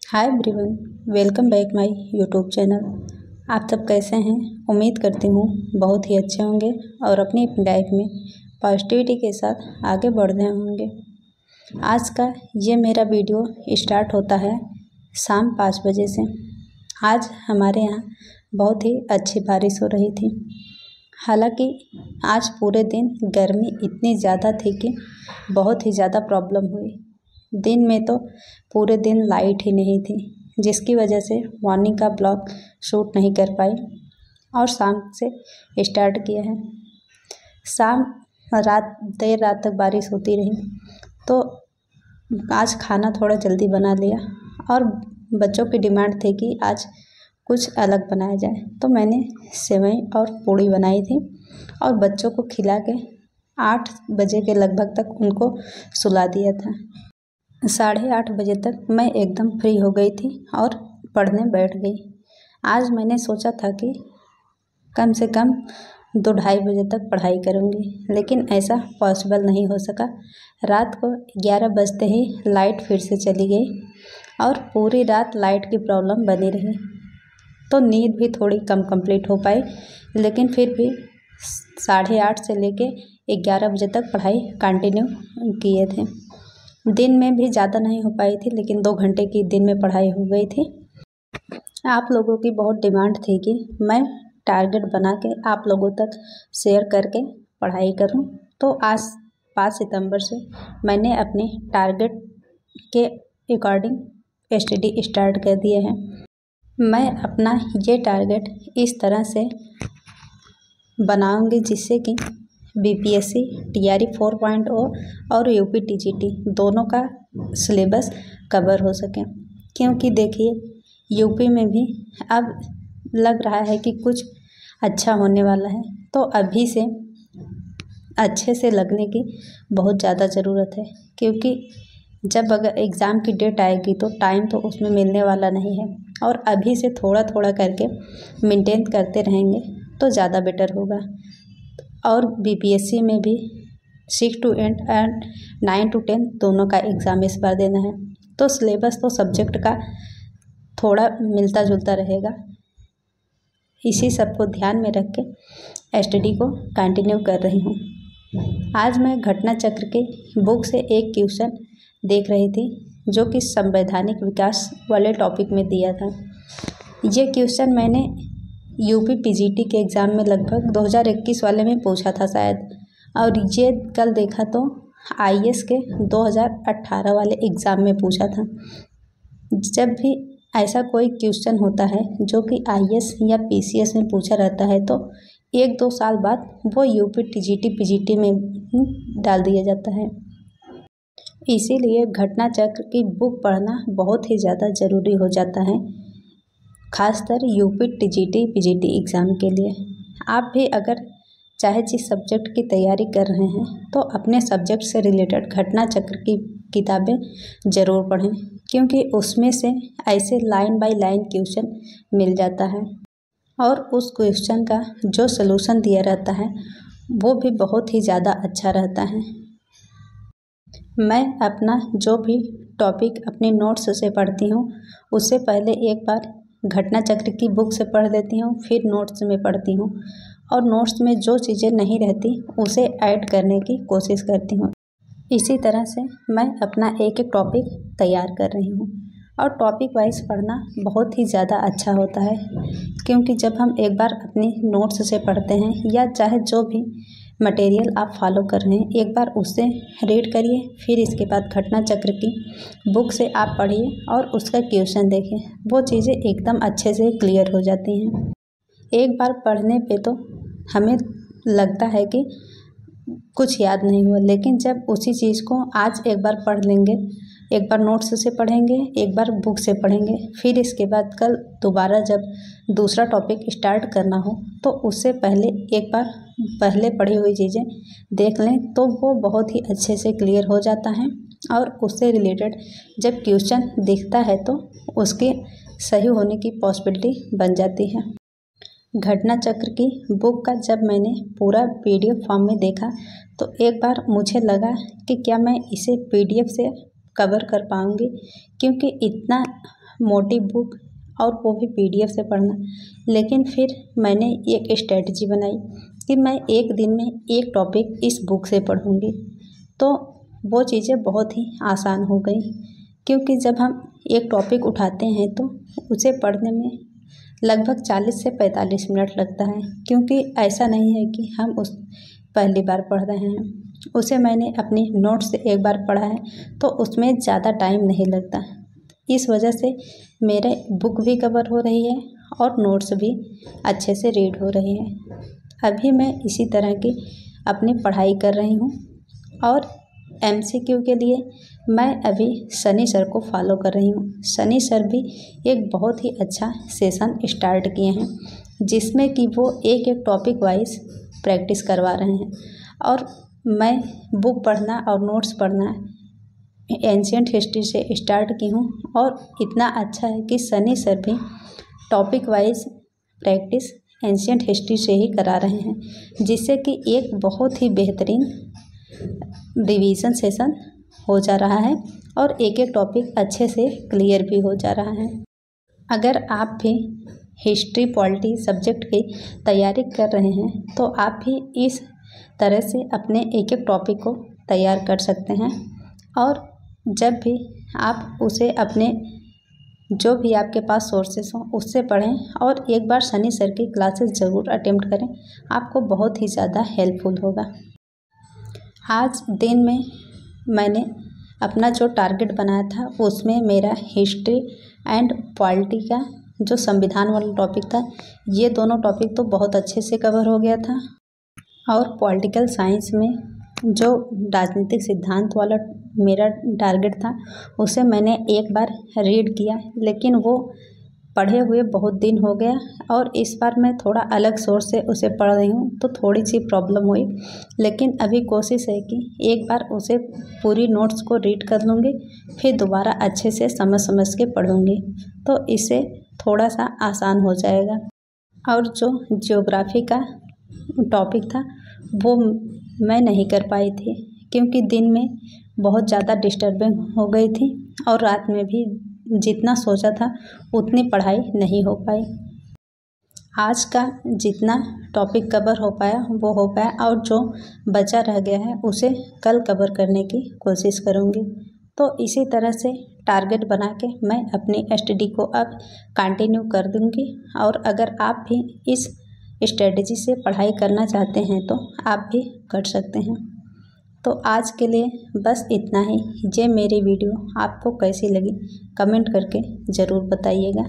Hi everyone, welcome back my YouTube channel. आप सब कैसे हैं? उम्मीद करती हूँ बहुत ही अच्छे होंगे और अपनी अपनी लाइफ में पॉजिटिविटी के साथ आगे बढ़ रहे होंगे। आज का ये मेरा वीडियो स्टार्ट होता है शाम 5 बजे से। आज हमारे यहाँ बहुत ही अच्छी बारिश हो रही थी। हालांकि आज पूरे दिन गर्मी इतनी ज़्यादा थी कि बहुत ही ज़्यादा प्रॉब्लम हुई। दिन में तो पूरे दिन लाइट ही नहीं थी, जिसकी वजह से मॉर्निंग का ब्लॉग शूट नहीं कर पाई और शाम से स्टार्ट किया है। शाम देर रात तक बारिश होती रही, तो आज खाना थोड़ा जल्दी बना लिया और बच्चों की डिमांड थी कि आज कुछ अलग बनाया जाए, तो मैंने सेवई और पूड़ी बनाई थी और बच्चों को खिला के 8 बजे के लगभग तक उनको सुला दिया था। 8:30 बजे तक मैं एकदम फ्री हो गई थी और पढ़ने बैठ गई। आज मैंने सोचा था कि कम से कम 2-2:30 बजे तक पढ़ाई करूँगी, लेकिन ऐसा पॉसिबल नहीं हो सका। रात को 11 बजते ही लाइट फिर से चली गई और पूरी रात लाइट की प्रॉब्लम बनी रही, तो नींद भी थोड़ी कम कंप्लीट हो पाई। लेकिन फिर भी 8:30 से लेके 11 बजे तक पढ़ाई कंटिन्यू किए थे। दिन में भी ज़्यादा नहीं हो पाई थी, लेकिन 2 घंटे की दिन में पढ़ाई हो गई थी। आप लोगों की बहुत डिमांड थी कि मैं टारगेट बना के आप लोगों तक शेयर करके पढ़ाई करूं, तो आज 5 सितंबर से मैंने अपने टारगेट के अकॉर्डिंग स्टडी स्टार्ट कर दिए हैं। मैं अपना ये टारगेट इस तरह से बनाऊंगी जिससे कि बीपीएससी, टीआरई 4.0 और यूपी टीजीटी दोनों का सिलेबस कवर हो सके। क्योंकि देखिए, यूपी में भी अब लग रहा है कि कुछ अच्छा होने वाला है, तो अभी से अच्छे से लगने की बहुत ज़्यादा ज़रूरत है। क्योंकि जब अगर एग्ज़ाम की डेट आएगी तो टाइम तो उसमें मिलने वाला नहीं है, और अभी से थोड़ा थोड़ा करके मेंटेन करते रहेंगे तो ज़्यादा बेटर होगा। और बीपीएससी में भी 6 to 8 एंड 9 to 10 दोनों का एग्ज़ाम इस बार देना है, तो सिलेबस तो सब्जेक्ट का थोड़ा मिलता जुलता रहेगा। इसी सबको ध्यान में रख के स्टडी को कंटिन्यू कर रही हूँ। आज मैं घटना चक्र के बुक से एक क्वेश्चन देख रही थी, जो कि संवैधानिक विकास वाले टॉपिक में दिया था। ये क्वेश्चन मैंने यूपी पीजीटी के एग्ज़ाम में लगभग 2021 वाले में पूछा था शायद, और ये कल देखा तो आईएएस के 2018 वाले एग्ज़ाम में पूछा था। जब भी ऐसा कोई क्वेश्चन होता है जो कि आईएएस या पीसीएस में पूछा रहता है, तो 1-2 साल बाद वो यूपी टीजीटी पीजीटी में डाल दिया जाता है। इसीलिए घटना चक्र की बुक पढ़ना बहुत ही ज़्यादा ज़रूरी हो जाता है, खासकर यूपी टीजीटी पीजीटी एग्ज़ाम के लिए। आप भी अगर चाहे जिस सब्जेक्ट की तैयारी कर रहे हैं, तो अपने सब्जेक्ट से रिलेटेड घटना चक्र की किताबें ज़रूर पढ़ें, क्योंकि उसमें से ऐसे लाइन बाय लाइन क्वेश्चन मिल जाता है और उस क्वेश्चन का जो सलूशन दिया रहता है वो भी बहुत ही ज़्यादा अच्छा रहता है। मैं अपना जो भी टॉपिक अपने नोट्स से पढ़ती हूँ, उससे पहले एक बार घटना चक्र की बुक से पढ़ लेती हूँ, फिर नोट्स में पढ़ती हूँ, और नोट्स में जो चीज़ें नहीं रहती उसे ऐड करने की कोशिश करती हूँ। इसी तरह से मैं अपना एक एक टॉपिक तैयार कर रही हूँ, और टॉपिक वाइज पढ़ना बहुत ही ज़्यादा अच्छा होता है। क्योंकि जब हम एक बार अपनी नोट्स से पढ़ते हैं, या चाहे जो भी मटेरियल आप फॉलो कर रहे हैं, एक बार उससे रीड करिए, फिर इसके बाद घटना चक्र की बुक से आप पढ़िए और उसका क्वेश्चन देखिए, वो चीज़ें एकदम अच्छे से क्लियर हो जाती हैं। एक बार पढ़ने पे तो हमें लगता है कि कुछ याद नहीं हुआ, लेकिन जब उसी चीज़ को आज एक बार पढ़ लेंगे, एक बार नोट्स से पढ़ेंगे, एक बार बुक से पढ़ेंगे, फिर इसके बाद कल दोबारा जब दूसरा टॉपिक स्टार्ट करना हो, तो उससे पहले एक बार पहले पढ़ी हुई चीज़ें देख लें, तो वो बहुत ही अच्छे से क्लियर हो जाता है। और उससे रिलेटेड जब क्वेश्चन दिखता है तो उसके सही होने की पॉसिबिलिटी बन जाती है। घटना चक्र की बुक का जब मैंने पूरा पीडीएफ फॉर्म में देखा, तो एक बार मुझे लगा कि क्या मैं इसे पीडीएफ से कवर कर पाऊँगी, क्योंकि इतना मोटी बुक और वो भी PDF से पढ़ना। लेकिन फिर मैंने एक स्ट्रेटजी बनाई कि मैं एक दिन में एक टॉपिक इस बुक से पढ़ूँगी। तो वो चीज़ें बहुत ही आसान हो गई, क्योंकि जब हम एक टॉपिक उठाते हैं तो उसे पढ़ने में लगभग 40 से 45 मिनट लगता है, क्योंकि ऐसा नहीं है कि हम उस पहली बार पढ़ रहे हैं। उसे मैंने अपनी नोट्स से एक बार पढ़ा है, तो उसमें ज़्यादा टाइम नहीं लगता। इस वजह से मेरे बुक भी कवर हो रही है और नोट्स भी अच्छे से रीड हो रही है। अभी मैं इसी तरह की अपनी पढ़ाई कर रही हूँ और MCQ के लिए मैं अभी सनी सर को फॉलो कर रही हूँ। सनी सर भी एक बहुत ही अच्छा सेशन स्टार्ट किए हैं, जिसमें कि वो एक एक टॉपिक वाइज प्रैक्टिस करवा रहे हैं। और मैं बुक पढ़ना और नोट्स पढ़ना एंशिएंट हिस्ट्री से स्टार्ट की हूँ, और इतना अच्छा है कि सनी सर भी topic wise practice ancient history से ही करा रहे हैं, जिससे कि एक बहुत ही बेहतरीन रिवीजन सेशन हो जा रहा है और एक एक टॉपिक अच्छे से क्लियर भी हो जा रहा है। अगर आप भी हिस्ट्री पॉलिटी सब्जेक्ट की तैयारी कर रहे हैं तो आप भी इस तरह से अपने एक एक टॉपिक को तैयार कर सकते हैं, और जब भी आप उसे अपने जो भी आपके पास सोर्सेस हों उससे पढ़ें, और एक बार सनी सर की क्लासेस ज़रूर अटेम्प्ट करें, आपको बहुत ही ज़्यादा हेल्पफुल होगा। आज दिन में मैंने अपना जो टारगेट बनाया था उसमें मेरा हिस्ट्री एंड पॉलिटी का जो संविधान वाला टॉपिक था, ये दोनों टॉपिक तो बहुत अच्छे से कवर हो गया था। और पॉलिटिकल साइंस में जो राजनीतिक सिद्धांत वाला मेरा टारगेट था उसे मैंने एक बार रीड किया, लेकिन वो पढ़े हुए बहुत दिन हो गया, और इस बार मैं थोड़ा अलग सोर्स से उसे पढ़ रही हूँ तो थोड़ी सी प्रॉब्लम हुई। लेकिन अभी कोशिश है कि एक बार उसे पूरी नोट्स को रीड कर लूँगी, फिर दोबारा अच्छे से समझ के पढ़ूँगी, तो इससे थोड़ा सा आसान हो जाएगा। और जो ज्योग्राफी का टॉपिक था वो मैं नहीं कर पाई थी, क्योंकि दिन में बहुत ज़्यादा डिस्टर्बिंग हो गई थी, और रात में भी जितना सोचा था उतनी पढ़ाई नहीं हो पाई। आज का जितना टॉपिक कवर हो पाया वो हो पाया, और जो बचा रह गया है उसे कल कवर करने की कोशिश करूँगी। तो इसी तरह से टारगेट बना के मैं अपनी स्टडी को अब कंटिन्यू कर दूँगी, और अगर आप भी इस स्ट्रेटजी से पढ़ाई करना चाहते हैं तो आप भी कर सकते हैं। तो आज के लिए बस इतना ही। ये मेरी वीडियो आपको कैसी लगी कमेंट करके ज़रूर बताइएगा।